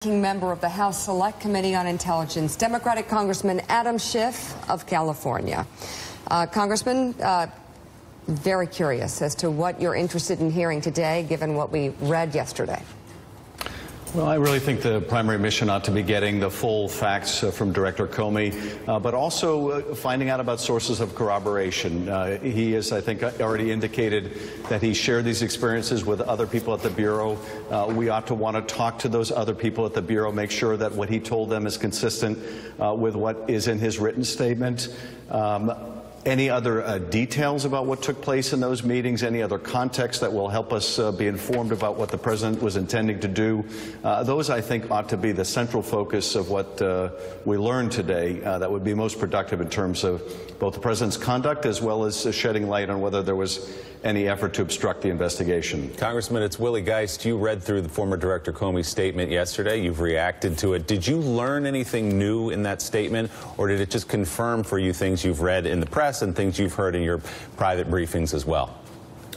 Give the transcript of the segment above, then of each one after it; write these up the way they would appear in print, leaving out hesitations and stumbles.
Member of the House Select Committee on Intelligence, Democratic Congressman Adam Schiff of California. Congressman, very curious as to what you're interested in hearing today, given what we read yesterday. Well, I really think the primary mission ought to be getting the full facts from Director Comey, but also finding out about sources of corroboration. He has, I think, already indicated that he shared these experiences with other people at the Bureau. We ought to want to talk to those other people at the Bureau, make sure that what he told them is consistent with what is in his written statement. Any other details about what took place in those meetings, any other context that will help us be informed about what the President was intending to do, those, I think, ought to be the central focus of what we learned today that would be most productive in terms of both the President's conduct as well as shedding light on whether there was any effort to obstruct the investigation. Congressman, it's Willie Geist. You read through the former Director Comey's statement yesterday. You've reacted to it. Did you learn anything new in that statement, or did it just confirm for you things you've read in the press and things you've heard in your private briefings as well?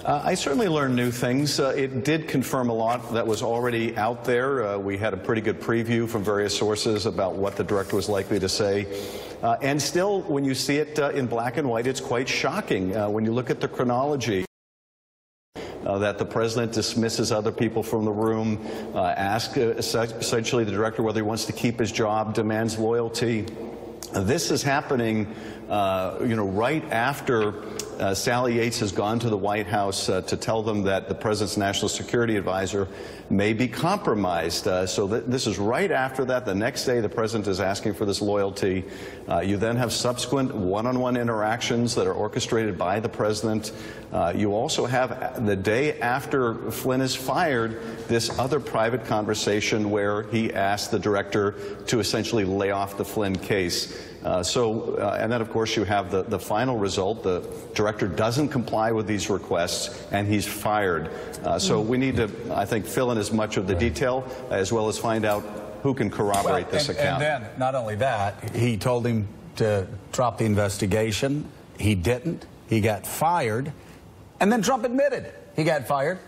I certainly learned new things. It did confirm a lot that was already out there. We had a pretty good preview from various sources about what the director was likely to say. And still, when you see it in black and white, it's quite shocking. When you look at the chronology, that the President dismisses other people from the room, asks essentially the director whether he wants to keep his job, demands loyalty. This is happening, right after Sally Yates has gone to the White House to tell them that the President's national security advisor may be compromised. So this is right after that. The next day, the President is asking for this loyalty. You then have subsequent one-on-one interactions that are orchestrated by the President. You also have, the day after Flynn is fired, this other private conversation where he asked the director to essentially lay off the Flynn case. And then, of course, you have the final result. The director doesn't comply with these requests, and he's fired. So we need to, I think, fill in as much of the detail as well as find out who can corroborate this account. And then, not only that, he told him to drop the investigation. He didn't. He got fired. And then Trump admitted he got fired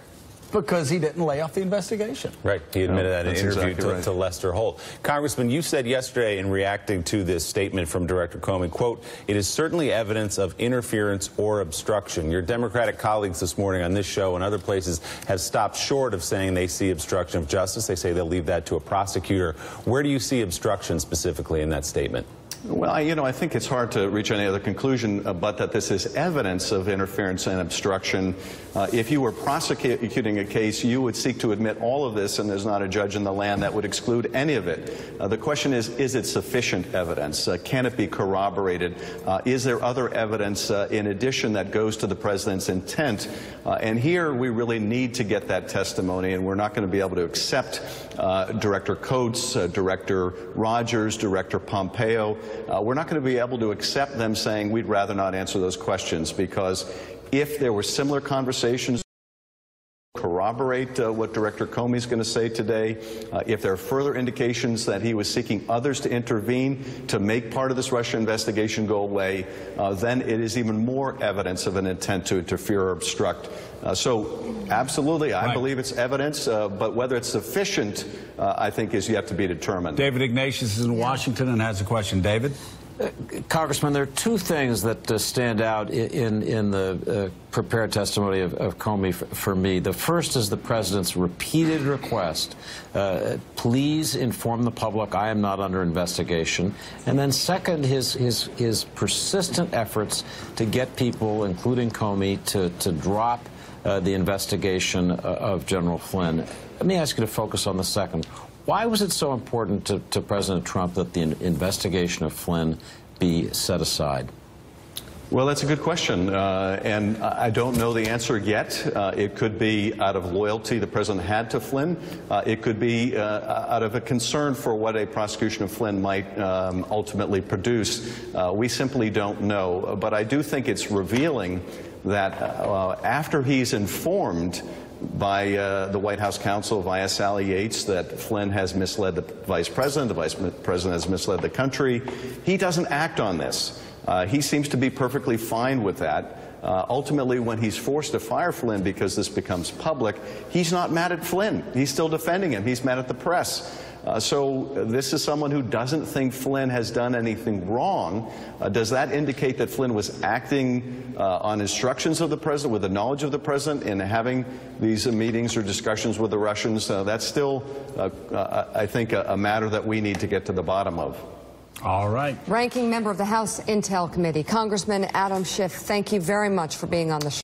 because he didn't lay off the investigation. Right. He admitted that in an interview exactly to Lester Holt. Congressman, you said yesterday in reacting to this statement from Director Comey, quote, "It is certainly evidence of interference or obstruction." Your Democratic colleagues this morning on this show and other places have stopped short of saying they see obstruction of justice. They say they'll leave that to a prosecutor. Where do you see obstruction specifically in that statement? Well, I think it's hard to reach any other conclusion but that this is evidence of interference and obstruction. If you were prosecuting a case, you would seek to admit all of this, and there's not a judge in the land that would exclude any of it. The question is it sufficient evidence? Can it be corroborated? Is there other evidence in addition that goes to the President's intent? And here we really need to get that testimony, and we're not going to be able to accept Director Coates, Director Rogers, Director Pompeo. We're not going to be able to accept them saying we'd rather not answer those questions, because if there were similar conversations, corroborate what Director Comey is going to say today, if there are further indications that he was seeking others to intervene to make part of this Russia investigation go away, then it is even more evidence of an intent to interfere or obstruct. So absolutely, I believe it's evidence, but whether it's sufficient, I think, is yet to be determined. David Ignatius is in Washington and has a question. David? Congressman, there are two things that stand out in the prepared testimony of Comey for me. The first is the President's repeated request, please inform the public I am not under investigation. And then second, his persistent efforts to get people, including Comey, to drop the investigation of General Flynn. Let me ask you to focus on the second. Why was it so important to President Trump that the investigation of Flynn be set aside? Well, that's a good question, and I don't know the answer yet. It could be out of loyalty the President had to Flynn. It could be out of a concern for what a prosecution of Flynn might ultimately produce. We simply don't know, but I do think it's revealing that after he's informed by the White House counsel via Sally Yates that Flynn has misled the Vice President, the Vice President has misled the country, he doesn't act on this. He seems to be perfectly fine with that. Ultimately, when he's forced to fire Flynn because this becomes public, he's not mad at Flynn. He's still defending him. He's mad at the press. So this is someone who doesn't think Flynn has done anything wrong. Does that indicate that Flynn was acting on instructions of the president, with the knowledge of the president, in having these meetings or discussions with the Russians? That's still, I think, a matter that we need to get to the bottom of. All right. Ranking member of the House Intel Committee, Congressman Adam Schiff, thank you very much for being on the show.